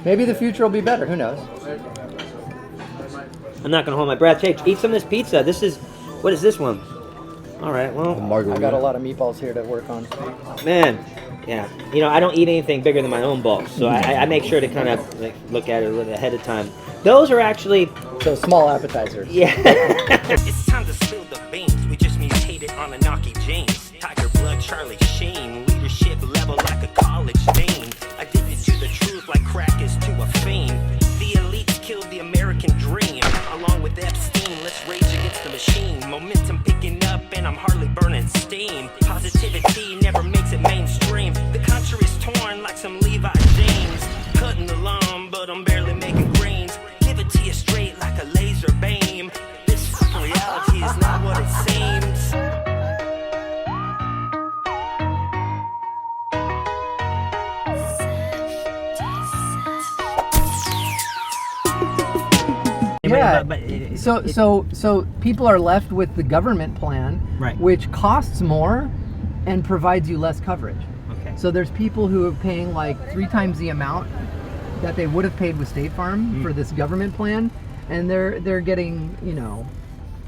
Maybe the future will be better. Who knows? I'm not gonna hold my breath. Hey, eat some of this pizza. This is, what is this one? All right, well, I got a lot of meatballs here to work on. man, yeah. You know, I don't eat anything bigger than my own balls, so I make sure to kind of like, look at it a little ahead of time. Those are actually So small appetizers. yeah. It's time to spill the beans. We just mutated on a Knocky James. Tiger blood, Charlie Sheen. Leadership level like a college dean. Addicted to the truth like crack is to a fiend. The elites killed the American dream. Along with Epstein, let's rage against the machine. Momentum picking up and I'm hardly burning steam. Positivity never makes it mainstream. The country's torn like some Levi James. Cutting the lawn, but I'm barely making greens. Give it to you straight like a laser beam. This fucking reality is not what it seems. Yeah. But So people are left with the government plan, Right. which costs more and provides you less coverage. okay. So there's people who are paying like 3 times the amount that they would have paid with State Farm for this government plan, and they're getting, you know,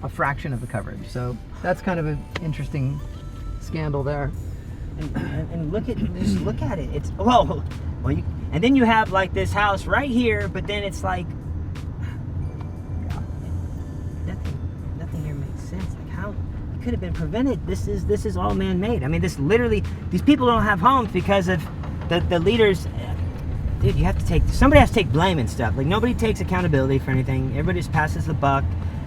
a fraction of the coverage. So that's kind of an interesting scandal there. And look at it. It's well, and then you have like this house right here, but then it's like nothing here makes sense. Like how it could have been prevented. This is all man-made. I mean, this literally, these people don't have homes because of the leaders. Dude, somebody has to take blame and stuff. Like nobody takes accountability for anything. Everybody just passes the buck.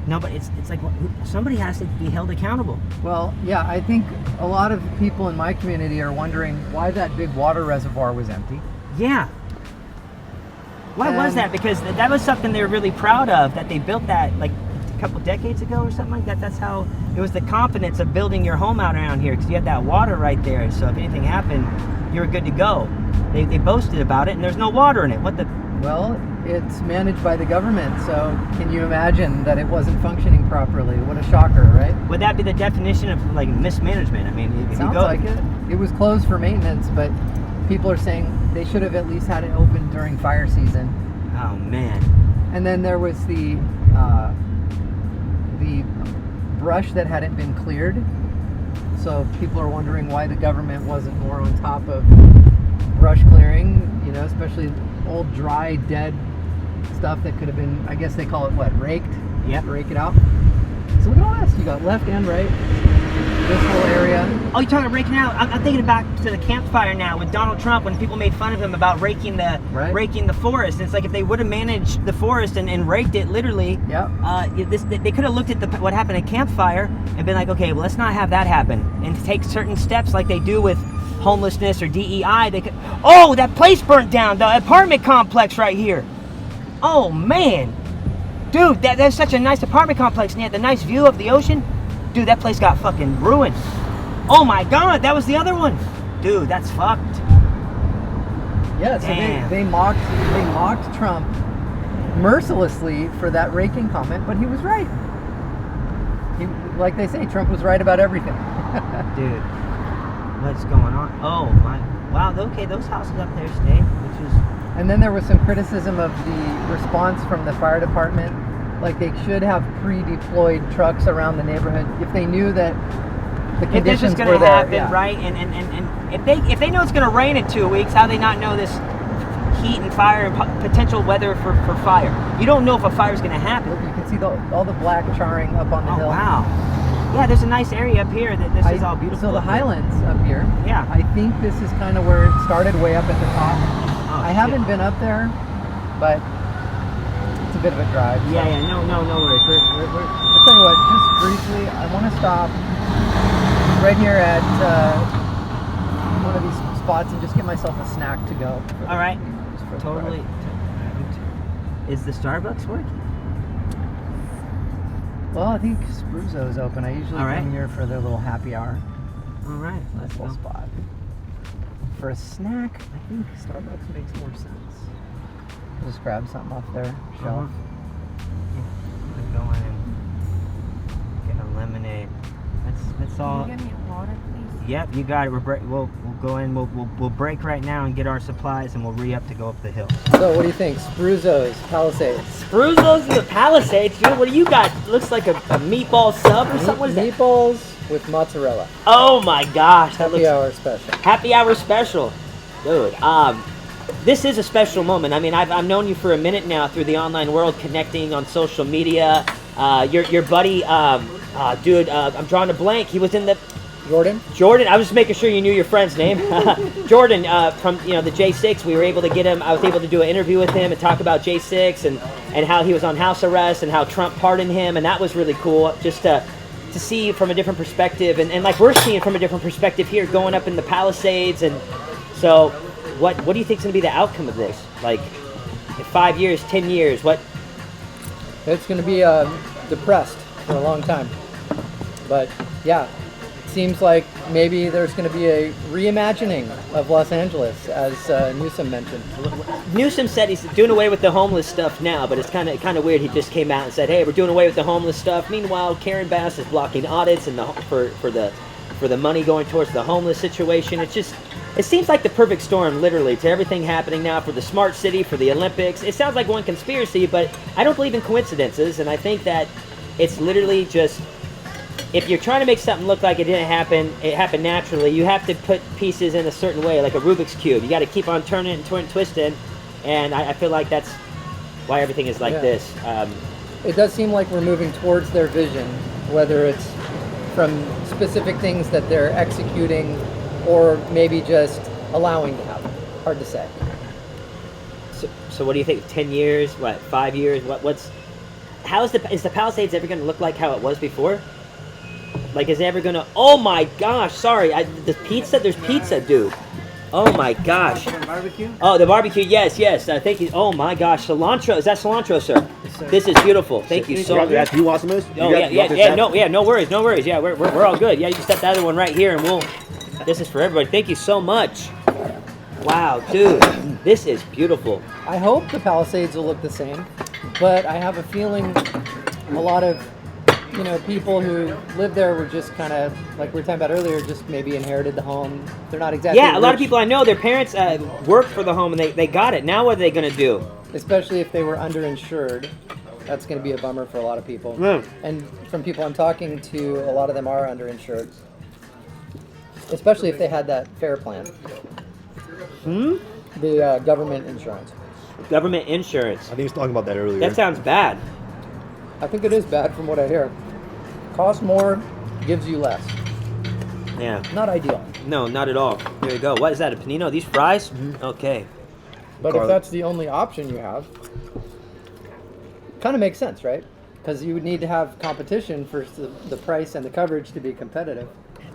Nobody. It's like somebody has to be held accountable. Well, yeah, I think a lot of people in my community are wondering why that big water reservoir was empty. Yeah. Why was that? Because that was something they were really proud of, that they built that like a couple decades ago or something like that. That's how it was, the confidence of building your home out around here, because you had that water right there. So if anything happened, you were good to go. They boasted about it, and there's no water in it. What the? Well, it's managed by the government, so can you imagine that it wasn't functioning properly? What a shocker, right? Would that be the definition of like mismanagement? I mean, if Sounds you go, like it. It was closed for maintenance, but people are saying they should have at least had it open during fire season. Oh man. And then there was the brush that hadn't been cleared. So people are wondering why the government wasn't more on top of brush clearing, you know, especially old, dry, dead stuff that could have been, I guess they call it what, raked? Yep. Rake it out. So look at all this. You got left and right. This whole area. Oh, you're talking about raking out. I'm thinking back to the campfire now with Donald Trump, when people made fun of him about raking the forest. And it's like if they would have managed the forest and raked it literally, they could have looked at what happened at campfire and been like, okay, well, let's not have that happen, and take certain steps like they do with homelessness or DEI. They could. Oh, that place burnt down, the apartment complex right here. Oh man, dude, that's such a nice apartment complex, and you had the nice view of the ocean. Dude, that place got fucking ruined. Oh my god, that was the other one. Dude, that's fucked. Yeah, so they mocked Trump mercilessly for that raking comment, but he was right. Like they say, Trump was right about everything. Dude, what's going on? Oh my, wow, okay, those houses up there stay, which is... And then there was some criticism of the response from the fire department. Like they should have pre-deployed trucks around the neighborhood if they knew that the conditions were there. If this is going to happen, right? And if they know it's going to rain in 2 weeks, how do they not know this heat and fire and potential weather for fire? You don't know if a fire is going to happen. Look, you can see all the black charring up on the hill. Oh wow! Yeah, there's a nice area up here. This is all beautiful. So the highlands up here. Yeah. I think this is kind of where it started, way up at the top. Oh, I haven't been up there, but it's a bit of a drive. So. Yeah, no worries. I'll tell you what, just briefly, I want to stop right here at one of these spots and just get myself a snack to go. All right. Totally. Is the Starbucks working? Well, I think Spruzo's open. I usually come here for their little happy hour. All right. Nice little spot. For a snack, I think Starbucks makes more sense. Just grab something off their shelf. Yeah. Go in and get a lemonade. That's all. Can you get me a water, please? Yep, you got it. We'll go in. We'll break right now and get our supplies, and we'll re-up to go up the hill. So what do you think? Spruzzo's, Palisades. Spruzzo's in the Palisades, dude. What do you got? Looks like a meatball sub or something. What is that? Meatballs with mozzarella. Oh my gosh! Happy hour special. Happy hour special, dude. This is a special moment. I mean, I've known you for a minute now through the online world, connecting on social media. Your buddy, dude. I'm drawing a blank. He was in the. Jordan, I was just making sure you knew your friend's name. Jordan, from the J6, we were able to get him. I was able to do an interview with him and talk about J6 and how he was on house arrest and how Trump pardoned him, and that was really cool. Just to see from a different perspective, and like we're seeing from a different perspective here, going up in the Palisades. And so, what do you think is going to be the outcome of this? Like, in 5 years, 10 years, what? It's going to be depressed for a long time, but yeah. Seems like maybe there's going to be a reimagining of Los Angeles, as Newsom mentioned. Newsom said he's doing away with the homeless stuff now, but it's kind of weird. He just came out and said, "Hey, we're doing away with the homeless stuff." Meanwhile, Karen Bass is blocking audits and for the money going towards the homeless situation. It seems like the perfect storm, literally, to everything happening now for the smart city, for the Olympics. It sounds like one conspiracy, but I don't believe in coincidences, and I think that it's literally just. If you're trying to make something look like it didn't happen, it happened naturally, you have to put pieces in a certain way, like a Rubik's Cube. You got to keep on turning and twisting, and I feel like that's why everything is like this. It does seem like we're moving towards their vision, whether it's from specific things that they're executing or maybe just allowing to happen. Hard to say. So what do you think? 10 years? What? 5 years? Is the Palisades ever going to look like how it was before? Like, is it ever gonna? Oh my gosh! Sorry, the pizza. There's pizza, dude. Oh my gosh. Barbecue? Oh, the barbecue. Yes. Thank you. Oh my gosh, cilantro. Is that cilantro, sir? Yes, sir. This is beautiful. Thank you so much. You want some of this? Oh yeah. No worries. Yeah, we're all good. Yeah, you can set the other one right here, and this is for everybody. Thank you so much. Wow, dude, this is beautiful. I hope the Palisades will look the same, but I have a feeling a lot of people who live there were just kind of, like we were talking about earlier, just maybe inherited the home. They're not exactly a lot of rich. people I know, their parents worked for the home and they got it. Now what are they going to do? Especially if they were underinsured. That's going to be a bummer for a lot of people. And from people I'm talking to, a lot of them are underinsured. Especially if they had that FAIR plan. The government insurance. Government insurance. I think he was talking about that earlier. That sounds bad. I think it is bad from what I hear. Cost more, gives you less. Yeah. Not ideal. No, not at all. Here you go. What is that, a panino? These fries? Okay. But if that's the only option you have, kind of makes sense, right? Because you would need to have competition for the price and the coverage to be competitive.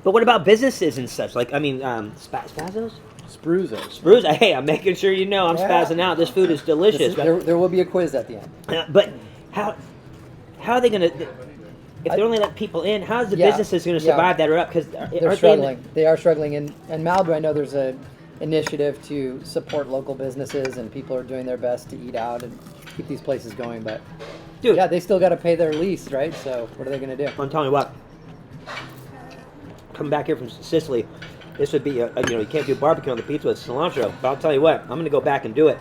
But what about businesses and such? Like, I mean, Spazos? Spruzzo. Hey, I'm making sure you know I'm spazzing out. This food is delicious. There will be a quiz at the end. But how are they going to... If they only let people in, how's the businesses going to survive that are up? Because they're struggling. They are struggling. And Malibu, I know there's an initiative to support local businesses, and people are doing their best to eat out and keep these places going. But dude, they still got to pay their lease, right? So what are they going to do? I'm telling you what. Coming back here from Sicily, this would be you can't do barbecue on the pizza with cilantro. But I'll tell you what, I'm going to go back and do it.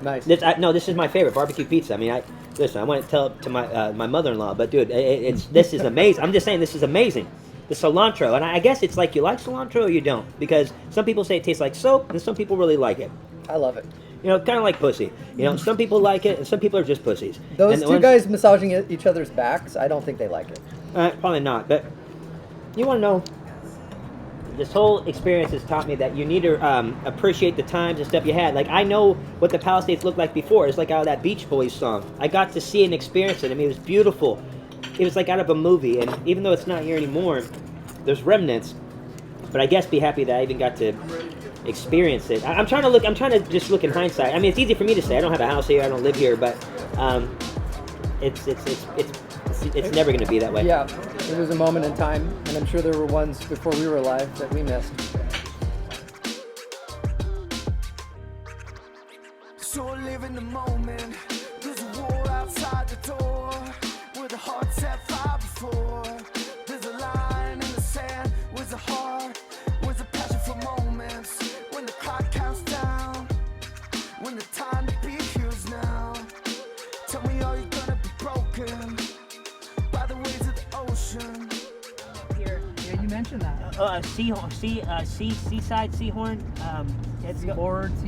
Nice. This is my favorite barbecue pizza. I mean, listen, I want to tell it to my mother-in-law, but dude, this is amazing. I'm just saying, this is amazing. The cilantro, and I guess it's like you like cilantro or you don't, because some people say it tastes like soap, and some people really like it. I love it. Kind of like pussy. Some people like it, and some people are just pussies. Those two guys massaging each other's backs, I don't think they like it. Probably not, but you want to know. This whole experience has taught me that you need to appreciate the times and stuff you had. Like, I know what the Palisades looked like before. It's like out of that Beach Boys song. I got to see and experience it. I mean, it was beautiful. It was like out of a movie. And even though it's not here anymore, there's remnants. But I guess be happy that I even got to experience it. I'm trying to just look in hindsight. I mean, it's easy for me to say. I don't have a house here. I don't live here. But it's never going to be that way. Yeah, it was a moment in time, and I'm sure there were ones before we were alive that we missed. So live in the moment. There's a wall outside the door with a heart set fire before. There's a line in the sand with a heart mentioned that. Seaside Seahorn.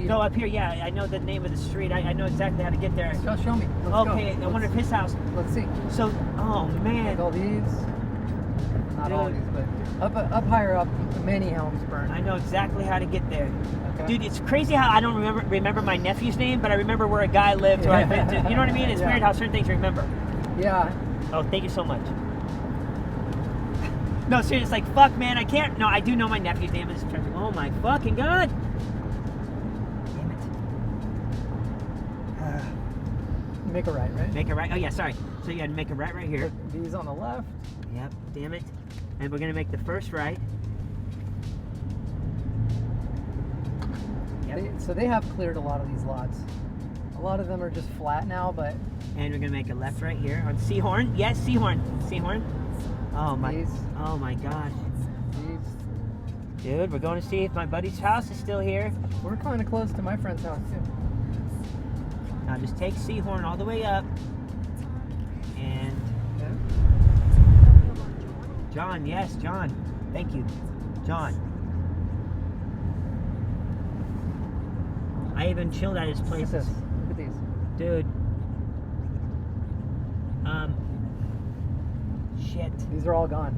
Go up here. Yeah, I know the name of the street. I know exactly how to get there. Show me. Let's okay, go. I wonder if his house. Let's see. So, oh man. Like all these. Not all these, but up higher up, many homes burned. I know exactly how to get there. Okay. Dude, it's crazy how I don't remember my nephew's name, but I remember where a guy lived. Where I've been to. You know what I mean? It's weird how certain things you remember. Yeah. Oh, thank you so much. No, seriously, like, fuck, man, I can't. No, I do know my nephew's name is. Oh my fucking god. Damn it. Make a right, right? Make a right. Oh yeah, sorry. So you gotta make a right here. These on the left. Yep. Damn it. And we're gonna make the first right. Yep. So they have cleared a lot of these lots. A lot of them are just flat now, but. And we're gonna make a left right here on Seahorn. Yes, Seahorn. Seahorn. Oh my. These. Oh my gosh. These. Dude, we're going to see if my buddy's house is still here. We're kind of close to my friend's house too. Now just take Seahorn all the way up. And John, yes, John. Thank you. John. I even chilled at his place. Look at these. Dude. Shit. These are all gone.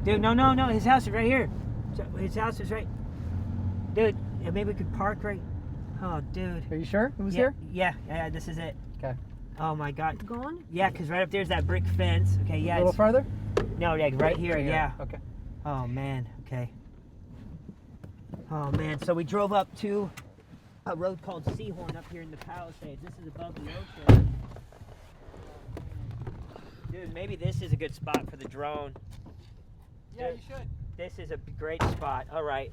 Dude, no. His house is right here. His house is right. Dude, maybe we could park right. Oh, dude. Are you sure it was here? here? Yeah, this is it. Okay. Oh my god. Gone? Yeah, because right up there's that brick fence. Okay, yeah. A little farther? No, yeah, right here, yeah. Okay. Oh man, okay. Oh man, so we drove up to a road called Seahorn up here in the Palisades. This is above the ocean. Dude, maybe this is a good spot for the drone. Yeah, Dude, you should. This is a great spot. All right,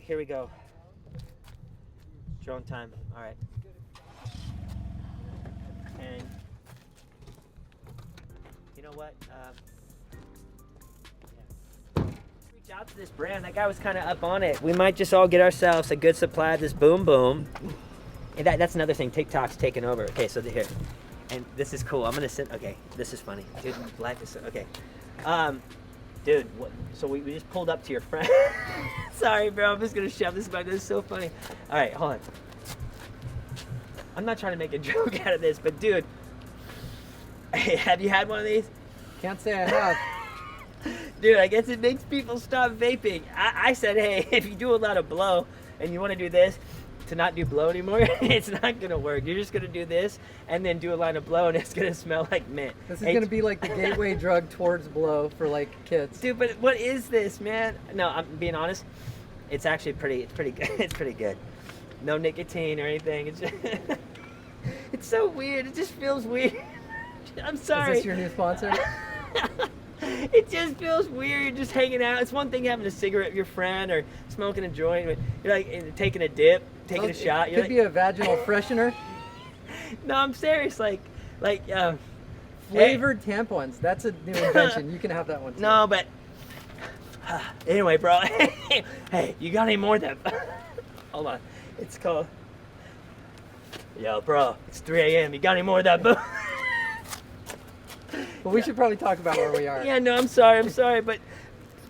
here we go. Drone time. All right. And you know what? Reach out to this brand. That guy was kind of up on it. We might just all get ourselves a good supply of this Boom Boom. And that's another thing. TikTok's taking over. Okay, so here. And this is cool. I'm gonna send. Okay, this is funny. Dude, life is so, okay. Dude, what? So we just pulled up to your friend. Sorry, bro. I'm just gonna shove this back. This is so funny. All right, hold on. I'm not trying to make a joke out of this, but dude, hey, have you had one of these? Can't say I have. Dude, I guess it makes people stop vaping. I said, hey, if you do a lot of blow and you want to do this, to not do blow anymore, it's not gonna work. You're just gonna do this and then do a line of blow, and it's gonna smell like mint. This is gonna be like the gateway drug towards blow for like kids. Dude, but what is this, man? No, I'm being honest. It's actually pretty good. It's pretty good. No nicotine or anything. It's just it's so weird. It just feels weird. I'm sorry. Is this your new sponsor? It just feels weird just hanging out. It's one thing having a cigarette with your friend or smoking a joint, but you're like taking a dip, taking a shot. It could be a vaginal freshener. No, I'm serious. Like flavored tampons. That's a new invention. You can have that one too. No, but anyway, bro. Hey, you got any more of that? Hold on. It's called. Yo, bro. It's 3 a.m. You got any more of that? Well, we should probably talk about where we are. Yeah, no, I'm sorry, but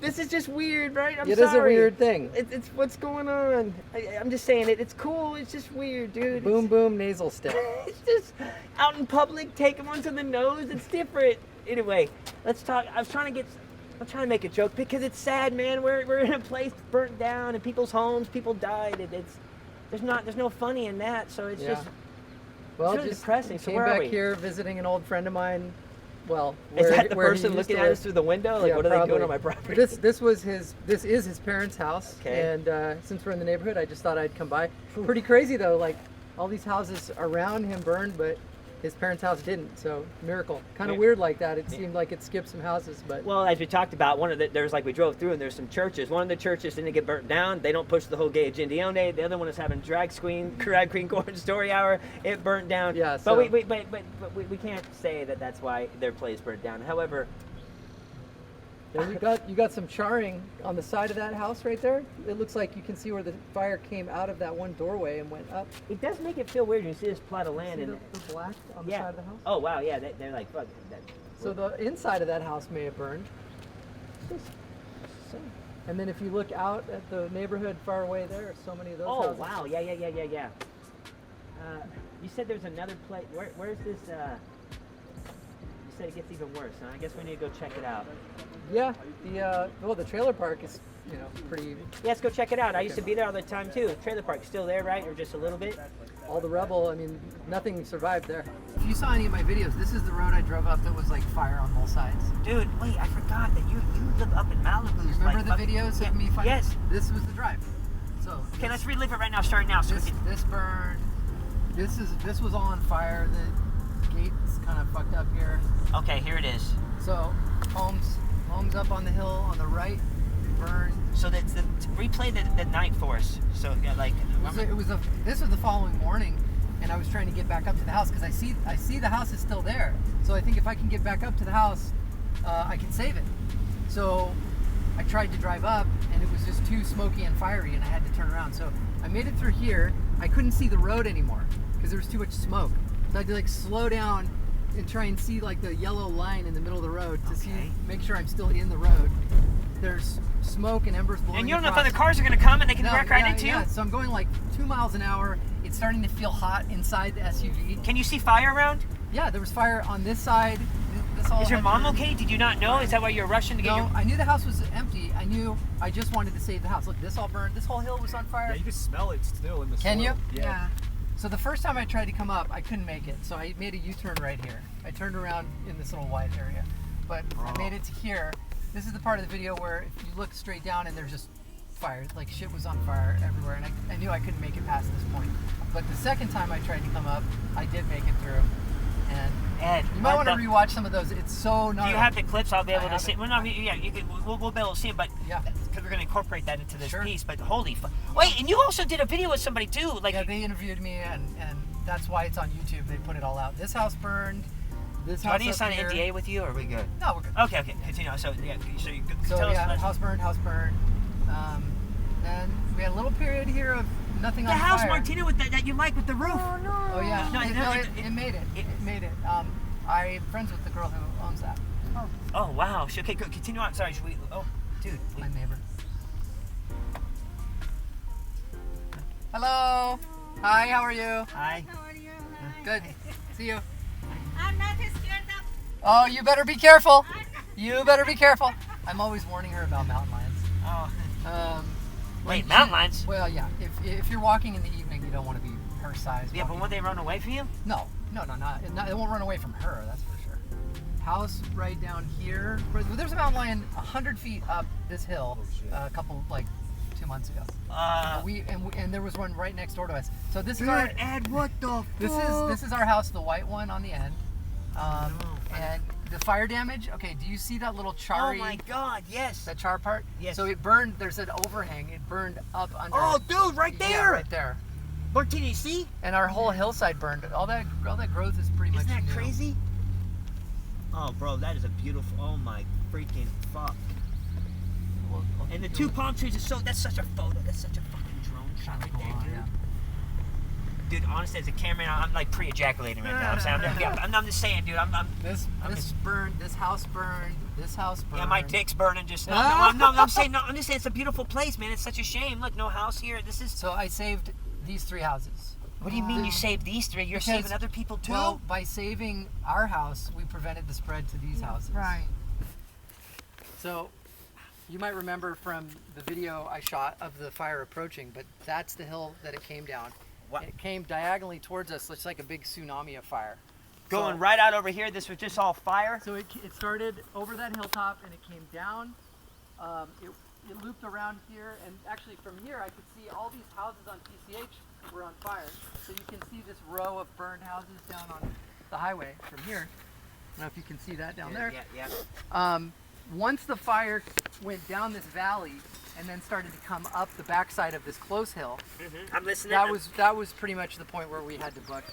this is just weird, right? It is a weird thing. It's what's going on. I'm just saying it's cool. It's just weird, dude. Boom Boom nasal stick. It's just out in public, take them onto the nose. It's different. Anyway, let's talk. I'm trying to make a joke because it's sad, man. We're in a place burnt down and people's homes, people died. There's no funny in that. So it's just really depressing. So Came where are back we? here visiting an old friend of mine. Well, is that the person looking at us through the window? Like, yeah, what are probably. they doing on my property? This is his parents' house. Okay. And since we're in the neighborhood, I just thought I'd come by. Pretty crazy though. Like all these houses around him burned, but his parents' house didn't. So miracle. Kind of weird like that. It seemed like it skipped some houses, but. Well, as we talked about, there's like we drove through and there's some churches. One of the churches didn't get burnt down. They don't push the whole gay agenda. The other one is having drag queen story hour. It burnt down. Yeah. But we can't say that that's why their place burnt down. However. Then you got some charring on the side of that house right there. It looks like you can see where the fire came out of that one doorway and went up. It does make it feel weird when you see this plot of land See and the black on the side of the house. Oh wow, yeah, they're like fuck. So the inside of that house may have burned. And then if you look out at the neighborhood far away there, so many of those houses. Oh, wow. Yeah. You said there's another place. Where's this? You said it gets even worse, huh? I guess we need to go check it out. Yeah, the trailer park is, pretty. Yeah, let's go check it out. I used to be there all the time too. Trailer park's still there, right? Or just a little bit? All the rubble, nothing survived there. If you saw any of my videos, this is the road I drove up that was like fire on both sides. Dude, wait, I forgot that you live up in Malibu. You remember the videos of me fighting? Yes. This was the drive. So. Okay, let's relive it right now, starting now. So this burned. This was all on fire. The gate's kind of fucked up here. Okay, here it is. So homes up on the hill on the right burned. So replay the night for us. So this was the following morning, and I was trying to get back up to the house because I see the house is still there. So I think if I can get back up to the house, I can save it. So I tried to drive up, and it was just too smoky and fiery, and I had to turn around. So I made it through here. I couldn't see the road anymore because there was too much smoke. So I had to slow down and try and see the yellow line in the middle of the road to make sure I'm still in the road. There's smoke and embers blowing. And you don't know if across. other cars are going to come and they can wreck right into you? Yeah, so I'm going 2 miles an hour. It's starting to feel hot inside the SUV. Can you see fire around? Yeah, there was fire on this side. Is your mom okay? Did you not know? Is that why you're rushing to get your... No, I knew the house was empty. I just wanted to save the house. Look, this all burned. This whole hill was on fire. Yeah, you can smell it still in the Can soil. you? Yeah. So the first time I tried to come up, I couldn't make it. So I made a U-turn right here. I turned around in this little wide area. But I made it to here. This is the part of the video where if you look straight down and there's just fire, shit was on fire everywhere. And I knew I couldn't make it past this point. But the second time I tried to come up, I did make it through. And Ed, you might want to rewatch some of those. It's so gnarly. Do you have the clips? I'll be able to see. Well, no, yeah, you can. We'll be able to see them, but yeah, because we're going to incorporate that into this piece. But holy, wait! And you also did a video with somebody too. Yeah, they interviewed me, and that's why it's on YouTube. They put it all out. This house burned. This house. Do I need to sign an NDA with you, or are we good? No, we're good. Okay. Continue. So yeah, tell us. House burned. Then we had a little period here of nothing on fire. The house, Martina, with that you like with the roof. Oh no. Oh yeah. It made it. It made it. I'm friends with the girl who owns that. Oh wow. Okay, go, continue on. Sorry, should we? Oh, dude. My neighbor. Hello. Hi. How are you? Hi. How are you? Good. See you. I'm not scared of. Oh, you better be careful. You better be careful. I'm always warning her about mountain lions. Oh. Wait, mountain lions? Well, yeah. If you're walking in the evening, you don't want to be her size. Yeah, but won't they run away from you? No, it won't run away from her. That's for sure. House right down here. There's a mountain lion 100 feet up this hill. A couple 2 months ago. And there was one right next door to us. So this is our Ed. What the? This is our house, the white one on the end. And the fire damage. Okay, do you see that little charry? Oh my God! Yes. That char part. Yes. So it burned. There's an overhang. It burned up under. Oh, dude, right there. Yeah, right there. Martina, you see? And our whole hillside burned. All that growth is pretty much. Isn't that new. crazy? Oh, bro, that is a beautiful. Oh my freaking fuck. And the two palm trees are that's such a photo. That's such a fucking drone shot right there, dude. Yeah. Dude, honestly, as a cameraman, I'm pre-ejaculating right now. I'm just saying, dude. This burned. This house burned. This house burned. Yeah, my dick's burning. Just I'm saying no. I'm just saying it's a beautiful place, man. It's such a shame. Look, no house here. This is. So I saved these 3 houses. What do you mean you saved these 3? You're saving other people too? Well, by saving our house, we prevented the spread to these houses. Right. So, you might remember from the video I shot of the fire approaching, but that's the hill that it came down. What? It came diagonally towards us. It's like a big tsunami of fire. Going right out over here. This was just all fire. So it started over that hilltop and it came down. It looped around here, and actually from here I could see all these houses on PCH were on fire. So you can see this row of burned houses down on the highway from here. I don't know if you can see that down there. Yeah. Once the fire went down this valley and then started to come up the backside of this close hill, I'm listening. that was pretty much the point where we had to buck.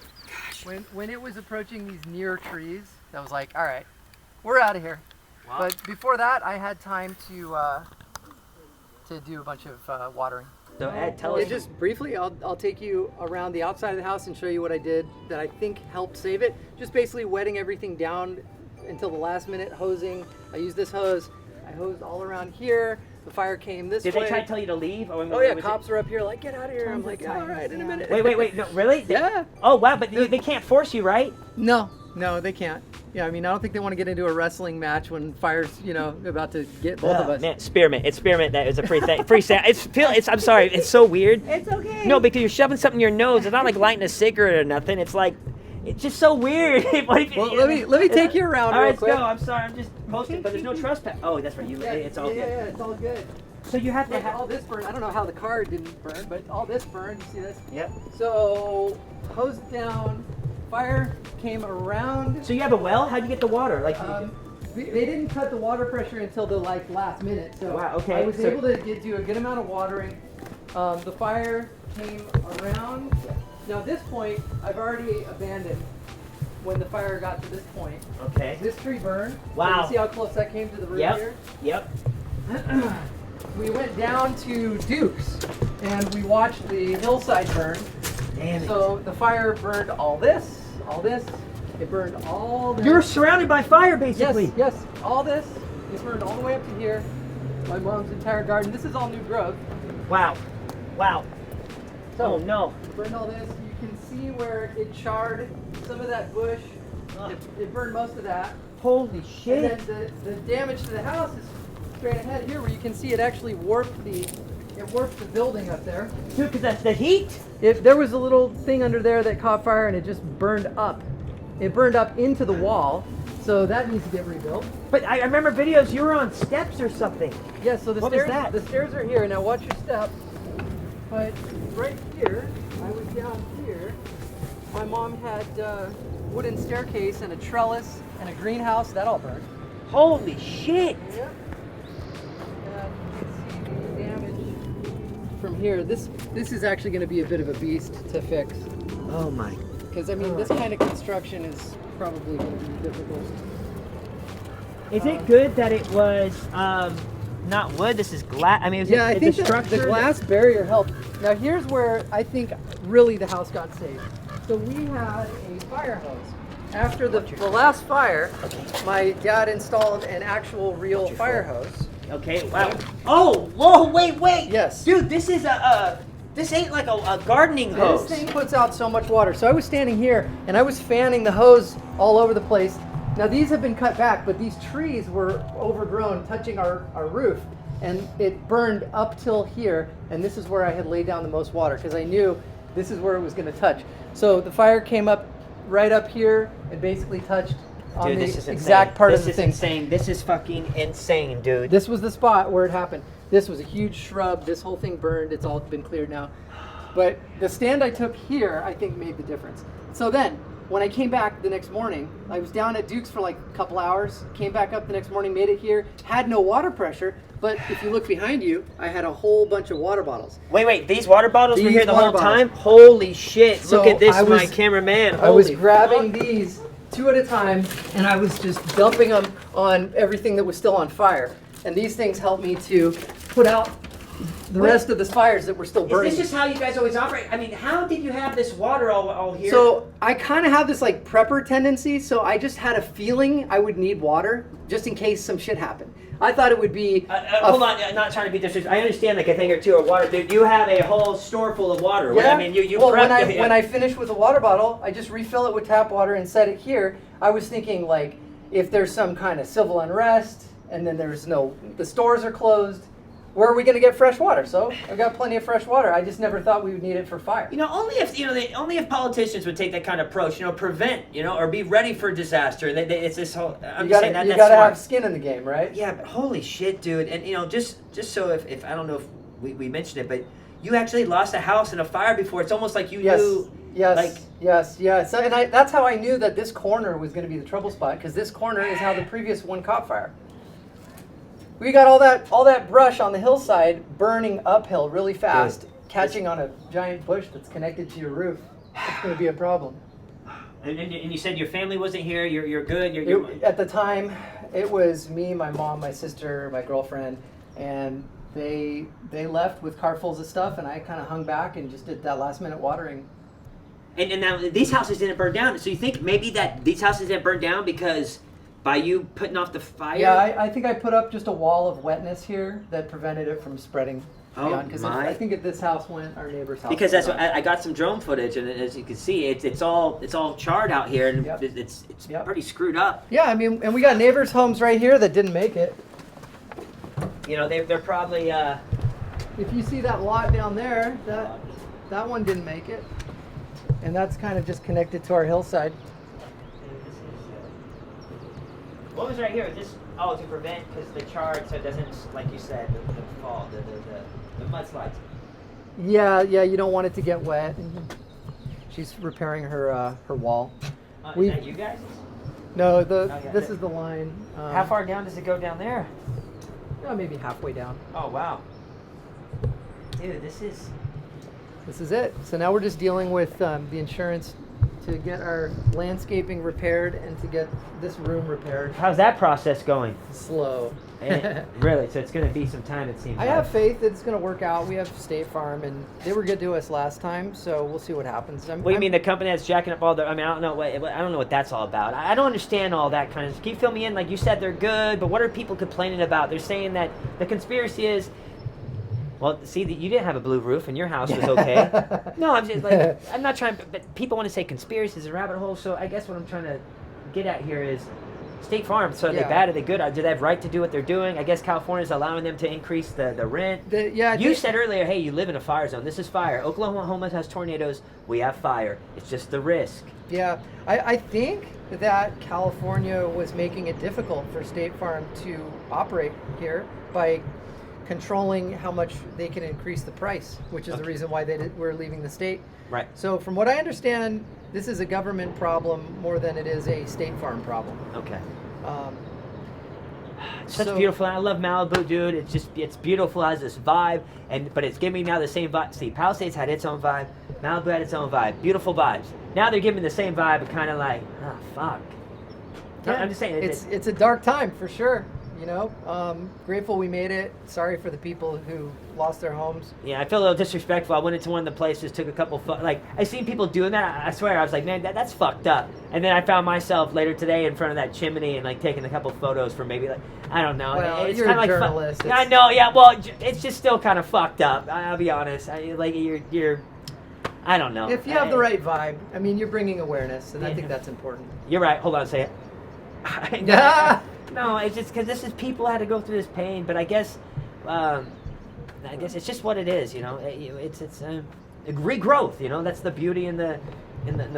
When it was approaching these near trees, that was like, all right, we're out of here. Wow. But before that, I had time to do a bunch of watering. So Ed, tell us. Just briefly, I'll take you around the outside of the house and show you what I did that I think helped save it. Just basically wetting everything down until the last minute, hosing. I used this hose. I hosed all around here. The fire came this way. Did they try to tell you to leave? Oh yeah, cops are up here like, get out of here. I'm like, all right, in a minute. Wait, no, really? Yeah. Oh wow, but they can't force you, right? No, they can't. Yeah, I mean, I don't think they want to get into a wrestling match when fire's, about to get both of us. Man, spearmint. It's spearmint. That is a free thing. Free sound. I'm sorry. It's so weird. It's okay. No, because you're shoving something in your nose. It's not like lighting a cigarette or nothing. It's like, it's just so weird. Well, let me take you around real real quick. Let's go. I'm sorry. I'm just posting, but there's no trespass. Oh, that's right. It's all good. Yeah, it's all good. So you have to Look, have all this burned. I don't know how the car didn't burn, but all this burned. You see this? Yep. So hose it down. Fire came around. So you have a well? How'd you get the water? They didn't cut the water pressure until the last minute. So wow, okay. I was able to do a good amount of watering. The fire came around. Now at this point, I've already abandoned when the fire got to this point. Okay. This tree burned. Wow. So you see how close that came to the roof here? Yep. We went down to Duke's and we watched the hillside burn. Damn it. So the fire burned all this. It burned all this. You're surrounded by fire, basically. Yes, all this. It burned all the way up to here. My mom's entire garden. This is all new growth. Wow. So, oh no. It burned all this. You can see where it charred some of that bush. It burned most of that. Holy shit. And then the damage to the house is straight ahead here, where you can see it actually warped the building up there. Dude, because that's the heat. There was a little thing under there that caught fire and it just burned up. It burned up into the wall, so that needs to get rebuilt. But I remember videos you were on steps or something. Yeah, so the stairs are here. Now watch your step. But right here, I was down here. My mom had wooden staircase and a trellis and a greenhouse. That all burned. Holy shit. Yep. And you can see the damage from here. This is actually going to be a bit of a beast to fix. Oh my. Because I mean, this kind of construction is probably going to be difficult. Is it good that it was not wood? This is glass. I mean, I think the glass barrier helped. Now here's where I think really the house got saved. So we had a fire hose. After the last fire, my dad installed an actual real fire hose. Okay. Wow. Oh, whoa! Wait. Yes. Dude, this is this ain't like a gardening hose. This thing puts out so much water. So I was standing here and I was fanning the hose all over the place. Now these have been cut back, but these trees were overgrown, touching our roof, and it burned up till here. And this is where I had laid down the most water because I knew this is where it was going to touch. So the fire came up right up here and basically touched on the exact part of the thing. This is insane. This is fucking insane, dude. This was the spot where it happened. This was a huge shrub. This whole thing burned. It's all been cleared now. But the stand I took here, I think, made the difference. So then, when I came back the next morning, I was down at Duke's for like a couple hours, came back up the next morning, made it here, had no water pressure, but if you look behind you, I had a whole bunch of water bottles. Wait, these water bottles were here the whole time? Bottles. Holy shit, So look at this, my cameraman. I was grabbing these two at a time, and I was just dumping them on everything that was still on fire. And these things helped me to put out the rest of the fires that were still burning. Is this just how you guys always operate? I mean, how did you have this water all here? So I kind of have this like prepper tendency, so I just had a feeling I would need water just in case some shit happened. I thought it would be... hold on, I'm not trying to be disrespectful. I understand like a thing or two of water. Dude, you have a whole store full of water. Yeah. I mean, you well, prepped when I finish with a water bottle, I just refill it with tap water and set it here. I was thinking like, if there's some kind of civil unrest, and then the stores are closed, where are we going to get fresh water? So I've got plenty of fresh water. I just never thought we would need it for fire. Only if politicians would take that kind of approach, prevent, or be ready for disaster. It's this whole. You got to have skin in the game, right? Yeah, but holy shit, dude. And just so if I don't know if we mentioned it, but you actually lost a house in a fire before. It's almost like you knew. Yes. So, and that's how I knew that this corner was going to be the trouble spot, because this corner is how the previous one caught fire. We got all that brush on the hillside burning uphill really fast, catching on a giant bush that's connected to your roof. It's going to be a problem. And you said your family wasn't here. You're good. At the time, it was me, my mom, my sister, my girlfriend, and they left with carfuls of stuff, and I kind of hung back and just did that last minute watering. And now these houses didn't burn down. So you think maybe that these houses didn't burn down because By you putting off the fire? Yeah, I think I put up just a wall of wetness here that prevented it from spreading. Because I think if this house went, our neighbor's house. Because that's what, I got some drone footage, and as you can see, it's all charred out here, and it's pretty screwed up. Yeah, I mean, and we got neighbors' homes right here that didn't make it. You know, they're probably. If you see that lot down there, that one didn't make it, and that's kind of just connected to our hillside. What was right here? Just to prevent, because the charred, so it doesn't, like you said, the fall, the mudslides. Yeah, you don't want it to get wet. She's repairing her wall. Is that you guys? No, this is the line. How far down does it go down there? Maybe halfway down. Oh wow, dude, this is it. So now we're just dealing with the insurance to get our landscaping repaired and to get this room repaired. How's that process going? Slow. Really? So it's going to be some time, it seems. I have faith that it's going to work out. We have State Farm, and they were good to us last time, so we'll see what happens. What do you mean the company that's jacking up all the? I mean, I don't know what that's all about. I don't understand all that kind of. Can you fill me in? Like you said, they're good, but what are people complaining about? They're saying that the conspiracy is. Well, see, you didn't have a blue roof, and your house was okay. No, I'm just like, I'm not trying, but people want to say conspiracy is a rabbit hole. So I guess what I'm trying to get at here is State Farm. So are they bad? Are they good? Do they have right to do what they're doing? I guess California is allowing them to increase the rent. You said earlier, hey, you live in a fire zone. This is fire. Oklahoma has tornadoes. We have fire. It's just the risk. Yeah, I think that California was making it difficult for State Farm to operate here by controlling how much they can increase the price, which is the reason why we're leaving the state. Right. So from what I understand, this is a government problem more than it is a State Farm problem. Okay. Such beautiful. I love Malibu, dude. It's beautiful, has this vibe, but it's giving me now the same vibe. See, Palisades had its own vibe. Malibu had its own vibe. Beautiful vibes. Now they're giving me the same vibe, but kind of like, fuck. Yeah, I'm just saying. It's a dark time for sure. You know, grateful we made it. Sorry for the people who lost their homes. Yeah, I feel a little disrespectful. I went into one of the places, took a couple I seen people doing that. I swear, I was like, man, that's fucked up. And then I found myself later today in front of that chimney and taking a couple photos for maybe I don't know. Well, it's you're kind of a journalist. I know. Yeah. Well, it's just still kind of fucked up. I'll be honest. You're. I don't know. If you have the right vibe, I mean, you're bringing awareness, and I think that's important. You're right. Hold on a second. Yeah. No, it's just because this is people had to go through this pain, but I guess it's just what it is, you know. It's regrowth, you know. That's the beauty in the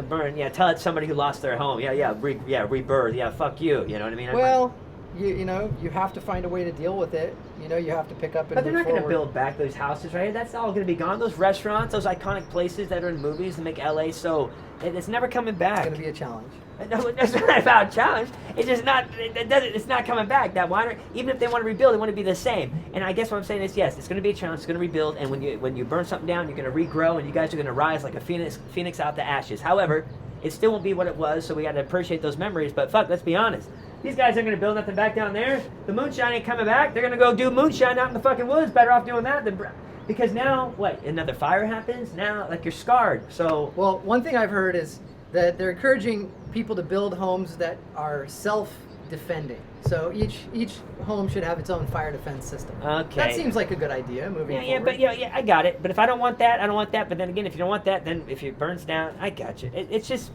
burn. Yeah, tell it somebody who lost their home. Rebirth. Yeah, fuck you. You know what I mean? Well, you know, you have to find a way to deal with it. You know, you have to pick up and. But they're not going to build back those houses, right? That's all going to be gone. Those restaurants, those iconic places that are in movies that make LA so it's never coming back. It's going to be a challenge. No, it's not about a challenge. It's just not. It's not coming back. That winery, even if they want to rebuild, they want to be the same. And I guess what I'm saying is, yes, it's going to be a challenge. It's going to rebuild, and when you burn something down, you're going to regrow, and you guys are going to rise like a phoenix out the ashes. However, it still won't be what it was. So we got to appreciate those memories. But fuck, let's be honest. These guys aren't going to build nothing back down there. The moonshine ain't coming back. They're going to go do moonshine out in the fucking woods. Better off doing that than. Because now, another fire happens? Now, you're scarred. So. Well, one thing I've heard is that they're encouraging people to build homes that are self-defending. So each home should have its own fire defense system. Okay. That seems like a good idea moving forward. Yeah, I got it. But if I don't want that, I don't want that. But then again, if you don't want that, then if it burns down, I got you. It's just,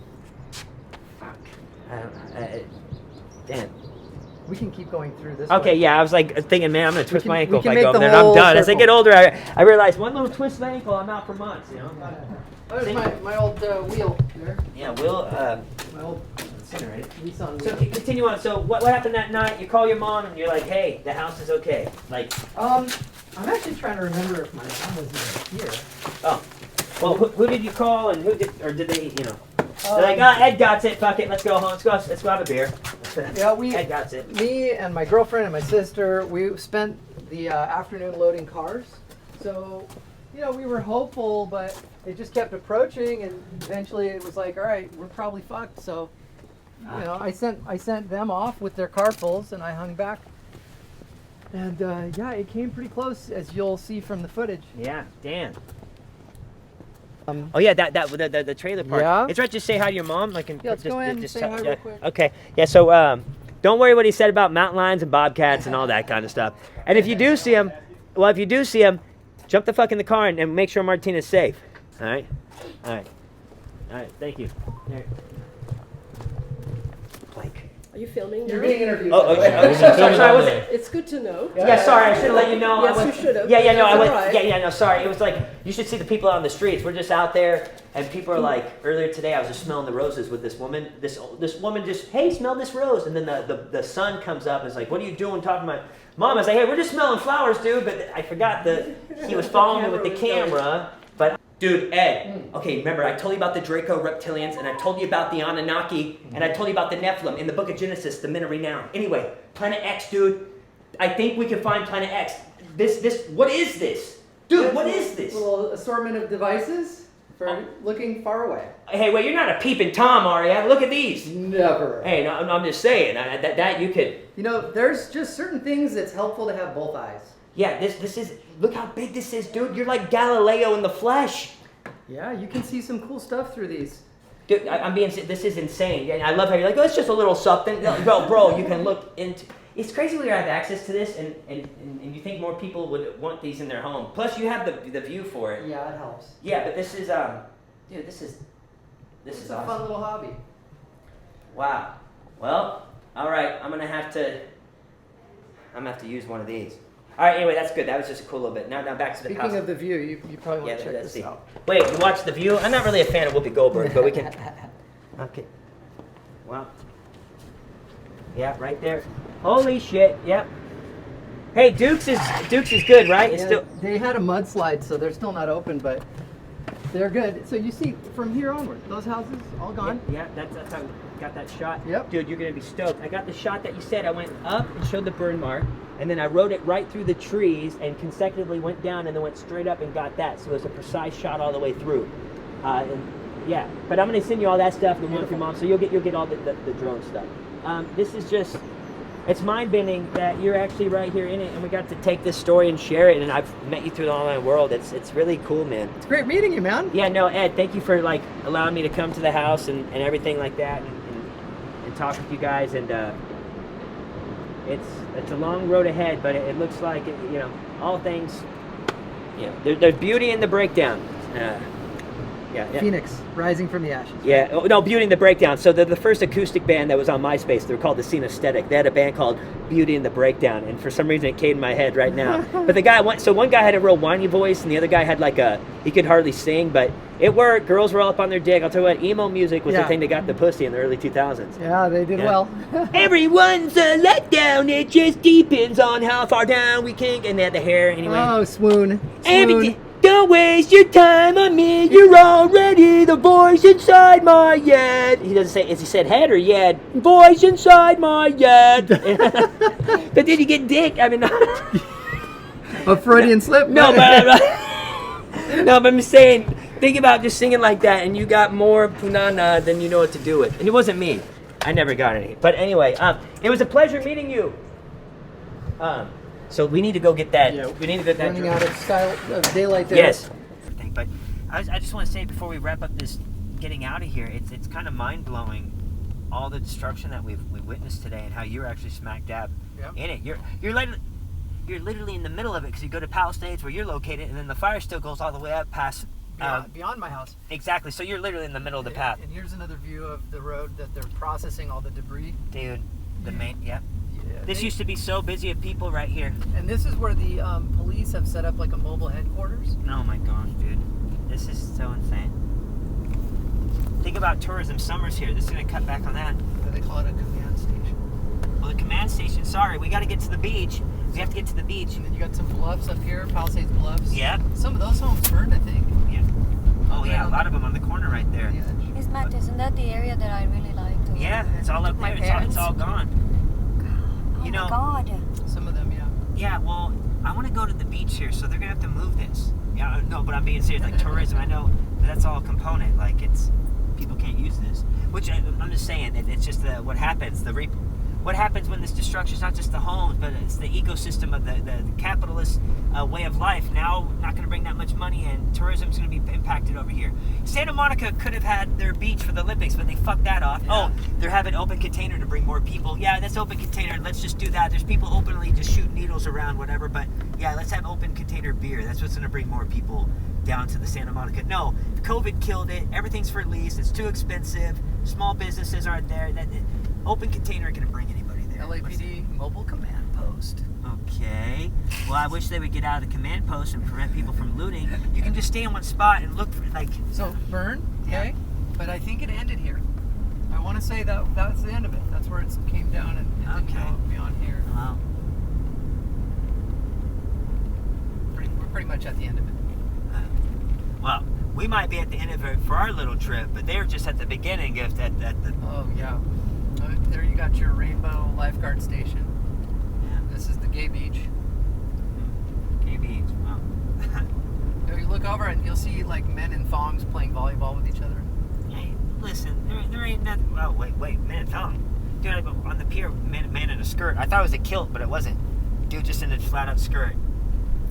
fuck. I don't know. Damn. We can keep going through this. Okay, way. Yeah, I was thinking, man, I'm gonna twist my ankle if I go, and then I'm done. Circle. As I get older, I realize one little twist of the ankle, I'm out for months. You know. There's my old wheel there. Yeah, Will. My old Nissan. So continue on. So what happened that night? You call your mom and you're like, hey, the house is okay. I'm actually trying to remember if my mom was even here. Oh, well, who did you call and did they, you know? They're like, Ed got it. Fuck it. Let's go home. Let's go have a beer. Yeah, Ed got it. Me and my girlfriend and my sister, we spent the afternoon loading cars. So, you know, we were hopeful, but it just kept approaching, and eventually it was like, all right, we're probably fucked. So, you know, I sent them off with their car fulls, and I hung back. And it came pretty close, as you'll see from the footage. Yeah, damn. the trailer park. Yeah. It's right. Just say hi to your mom. Let's go in and say hi real quick. Okay. Yeah. So Don't worry what he said about mountain lions and bobcats and all that kind of stuff. And if you do see him, jump the fuck in the car and make sure Martina's safe. All right? All right. All right, thank you. There. Blake. Are you filming now? You're being interviewed. Sorry, I wasn't. It's good to know. Yeah, sorry, I should have let you know. Yes, you should have. Yeah, no, I went. Right. Yeah, no, sorry. It was like, you should see the people out on the streets. We're just out there, and people are like, earlier today, I was just smelling the roses with this woman. This woman just, hey, smell this rose. And then the son comes up and is like, what are you doing talking to my mom? I was like, hey, we're just smelling flowers, dude. But I forgot that he was following me with the camera. But, dude, Ed, okay, remember, I told you about the Draco reptilians, and I told you about the Anunnaki, and I told you about the Nephilim in the book of Genesis, the men of renown. Anyway, Planet X, dude. I think we can find Planet X. What is this? Dude, what is this? A little assortment of devices for looking far away. Hey, wait, you're not a peeping Tom, are you? Look at these. Never. Hey, no, I'm just saying, that you could... You know, there's just certain things that's helpful to have both eyes. Yeah, this is... Look how big this is, dude. You're like Galileo in the flesh. Yeah, you can see some cool stuff through these. Dude, this is insane. I love how you're like, oh, it's just a little something. No, bro, you can look into... It's crazy we have access to this, and you think more people would want these in their home. Plus, you have the view for it. Yeah, it helps. Yeah, but this is, dude, this is It's awesome. a fun little hobby. Wow. Well, all right. I'm gonna have to use one of these. All right. Anyway, that's good. That was just a cool little bit. Now back to the Speaking of the view, you probably want to check let's this see. out. Wait, you watch The View? I'm not really a fan of Whoopi Goldberg, but we can. Okay. Wow. Yeah, right there. Holy shit. Yep. Hey, Duke's is good, right? It's still. They had a mudslide, so they're still not open, but they're good. So you see, from here onward, those houses all gone. Yeah, that's how we got that shot. Yep. Dude, you're gonna be stoked. I got the shot that you said. I went up and showed the burn mark, and then I rode it right through the trees and consecutively went down and then went straight up and got that. So it was a precise shot all the way through. Yeah, but I'm gonna send you all that stuff, the one with your mom, so you'll get all the drone stuff. This is just, it's mind-bending that you're actually right here in it, and we got to take this story and share it, and I've met you through the online world. It's really cool, man. It's great meeting you, man. Yeah, no, Ed, thank you for like allowing me to come to the house and everything like that, and talk with you guys. And it's a long road ahead, but it looks like all things. There's beauty in the breakdown. Yeah. Phoenix, rising from the ashes. Yeah, no, Beauty and the Breakdown. So they're the first acoustic band that was on MySpace. They were called the Scene Aesthetic. They had a band called Beauty and the Breakdown, and for some reason it came in my head right now. But one guy had a real whiny voice, and the other guy had he could hardly sing, but it worked. Girls were all up on their dick. I'll tell you what, emo music was the thing that got the pussy in the early 2000s. Yeah, they did well. Everyone's a letdown. It just depends on how far down we can. And they had the hair anyway. Oh, swoon. Don't waste your time on me. You're already the voice inside my head. He doesn't say, is he said head or yed? Voice inside my head. But then you get dick. I mean, a Freudian slip. No, but I'm saying, think about just singing like that, and you got more punana than you know what to do with. And it wasn't me. I never got any. But anyway, it was a pleasure meeting you. So we need to go get that. Yeah, we need to get that. Running out of daylight there. Yes. But I just want to say before we wrap up this getting out of here, it's kind of mind blowing, all the destruction that we witnessed today, and how you're actually smack dab in it. You're literally in the middle of it, because you go to Palisades where you're located, and then the fire still goes all the way up past beyond my house. Exactly. So you're literally in the middle of the path. And here's another view of the road that they're processing all the debris. Dude, the main this used to be so busy of people right here. And this is where the police have set up like a mobile headquarters. Oh my gosh, dude. This is so insane. Think about tourism. Summer's here. This is going to cut back on that. They call it a command station. Well, the command station, sorry. We got to get to the beach. We have to get to the beach. And then you got some bluffs up here, Palisades Bluffs. Yeah. Some of those homes burned, I think. Yeah. Oh, yeah. A lot of them on the corner right there. Isn't that the area that I really like? Yeah, it's all up there. It's all gone. Oh my God. Some of them, yeah. Yeah, well, I want to go to the beach here, so they're going to have to move this. Yeah, no, but I'm being serious. Like, tourism, I know that's all a component. Like, people can't use this. Which, I'm just saying, it's just what happens. what happens when this destruction is not just the homes, but it's the ecosystem of the capitalist way of life. Now, not going to bring that much money in. Tourism's going to be impacted over here. Santa Monica could have had their beach for the Olympics, but they fucked that off. Yeah. Oh, they're having open container to bring more people. Yeah, that's open container. Let's just do that. There's people openly just shooting needles around, whatever. But yeah, let's have open container beer. That's what's going to bring more people down to the Santa Monica. No, COVID killed it. Everything's for lease. It's too expensive. Small businesses aren't there. Open container ain't going to bring anybody there. LAPD mobile command post. Okay. Well, I wish they would get out of the command post and prevent people from looting. You can just stay in one spot and look for, like... So, burn, okay? Yeah. But I think it ended here. I want to say that that's the end of it. That's where it came down and it didn't go beyond here. Wow. We're pretty much at the end of it. Well, we might be at the end of it for our little trip, but they were just at the beginning of at the... Oh, yeah. There you got your rainbow lifeguard station. Yeah. This is the gay beach. Gay beach, wow. You look over and you'll see like men in thongs playing volleyball with each other. Hey, listen, there ain't nothing... Oh, wait, man in thong. Dude, I go on the pier, man in a skirt. I thought it was a kilt, but it wasn't. Dude just in a flat-out skirt.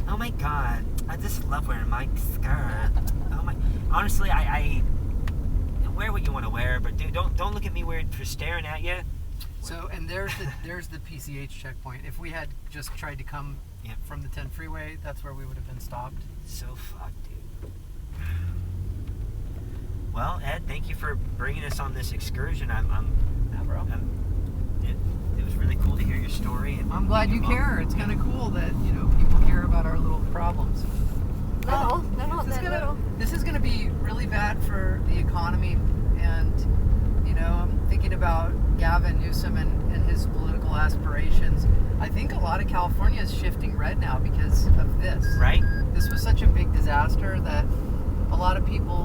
Oh my god, I just love wearing my skirt. Oh my... Honestly, I wear what you want to wear, but dude, don't look at me weird for staring at you. So, and there's the PCH checkpoint. If we had just tried to come from the 10 freeway, that's where we would have been stopped. So fucked, dude. Well, Ed, thank you for bringing us on this excursion. It was really cool to hear your story. And I'm glad you care. It's kind of cool that people care about our little problems. No, This is gonna be really bad for the economy, and I'm thinking about Gavin Newsom and his political aspirations. I think a lot of California is shifting red now because of this. Right? This was such a big disaster that a lot of people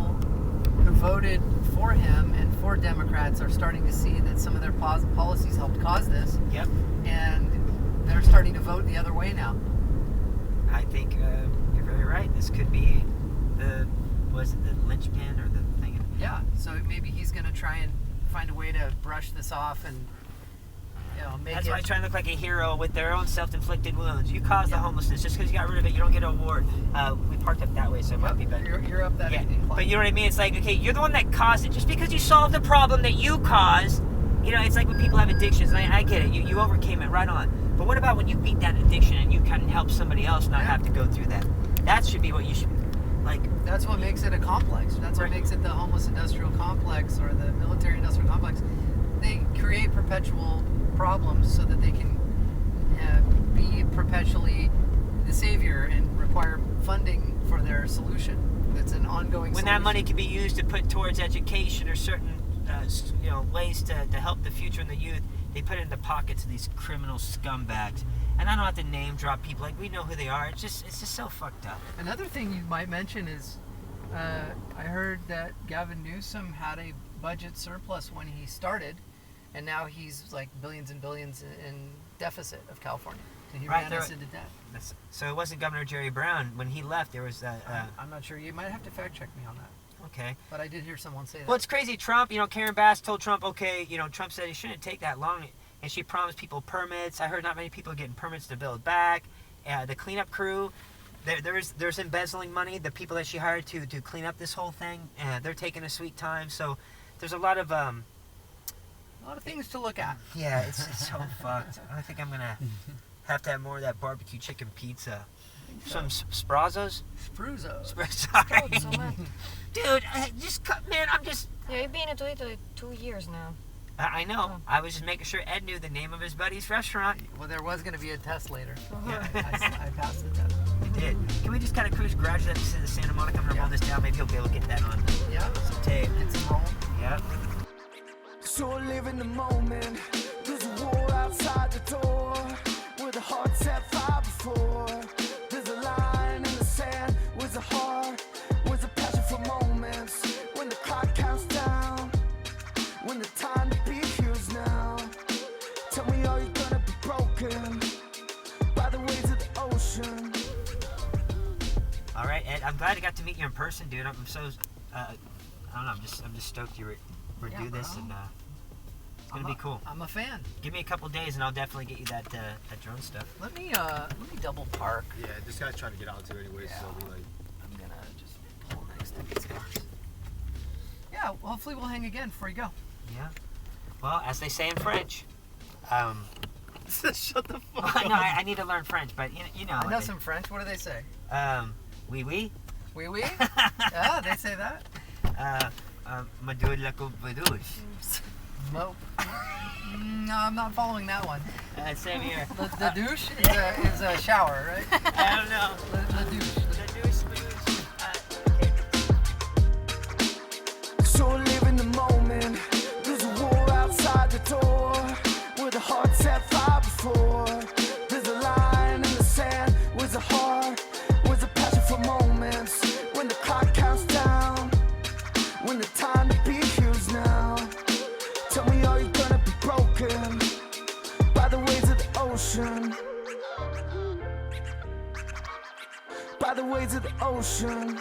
who voted for him and for Democrats are starting to see that some of their policies helped cause this. Yep. And they're starting to vote the other way now. I think you're very right. This could be the linchpin or the thing? Yeah, so maybe he's going to try and find a way to brush this off and make That's it... why I try and look like a hero with their own self-inflicted wounds. You caused the homelessness. Just because you got rid of it, you don't get an award. We parked up that way, so it might be better. You're up that incline. But you know what I mean? It's like, okay, you're the one that caused it. Just because you solved the problem that you caused, it's like when people have addictions, and I get it. You overcame it right on. But what about when you beat that addiction and you can help somebody else not have to go through that? That should be what you should... That's what makes it a complex. That's what makes it the homeless industrial complex or the military industrial complex. They create perpetual problems so that they can be perpetually the savior and require funding for their solution. It's an ongoing when solution. that money can be used to put towards education or certain ways to help the future and the youth, they put it in the pockets of these criminal scumbags. And I don't have to name drop people, we know who they are. It's just so fucked up. Another thing you might mention is I heard that Gavin Newsom had a budget surplus when he started, and now he's like billions and billions in deficit of California. So he ran us into debt. So it wasn't Governor Jerry Brown. When he left, there was... I'm not sure. You might have to fact check me on that. Okay. But I did hear someone say that. Well, it's crazy. Trump, Karen Bass told Trump, okay, Trump said it shouldn't take that long. And she promised people permits. I heard not many people are getting permits to build back. The cleanup crew, there's embezzling money. The people that she hired to clean up this whole thing, they're taking a sweet time. So there's a lot of things to look at. Yeah, it's so fucked. I think I'm gonna have to have more of that barbecue chicken pizza. Some Sprazos? Spruzos. Sorry. Dude, I'm just... Yeah, you've been into Italy 2 years now. I know. Oh. I was just making sure Ed knew the name of his buddy's restaurant. Well, there was going to be a test later. Yeah. I passed the test. You did. Can we just kind of cruise gradually to the Santa Monica? I'm going to roll this down. Maybe he'll be able to get that on some tape. Get some roll. Yep. So live in the moment. There's a war outside the door with a heart set fire before. There's a line in the sand with a heart, with a passion for moments. When the clock counts down, when the time to be here's now. Tell me, are you gonna be broken by the waves of the ocean? All right, Ed. I'm glad I got to meet you in person, dude. I'm so I don't know. I'm just stoked you were do this, and gonna be cool. I'm a fan. Give me a couple days and I'll definitely get you that drone stuff. Let me double park. Yeah, this guy's trying to get out too anyway, so we like. I'm gonna just pull next to these cars. Yeah, well, hopefully we'll hang again before you go. Yeah. Well, as they say in French, Shut the fuck no, up. I need to learn French, but you know. I know some French. What do they say? Oui, oui. Oui, oui. Yeah, they say that. Madou la coupe douche. No, I'm not following that one. Same here. The douche is a shower, right? I don't know. The douche. The douche, So live in the moment. There's a war outside the door with a heart set fire before. There's a line in the sand with a heart, with a passion for moments. When the clock counts down, when the time to be here's now. Tell me, are you gonna be broken by the waves of the ocean? By the waves of the ocean.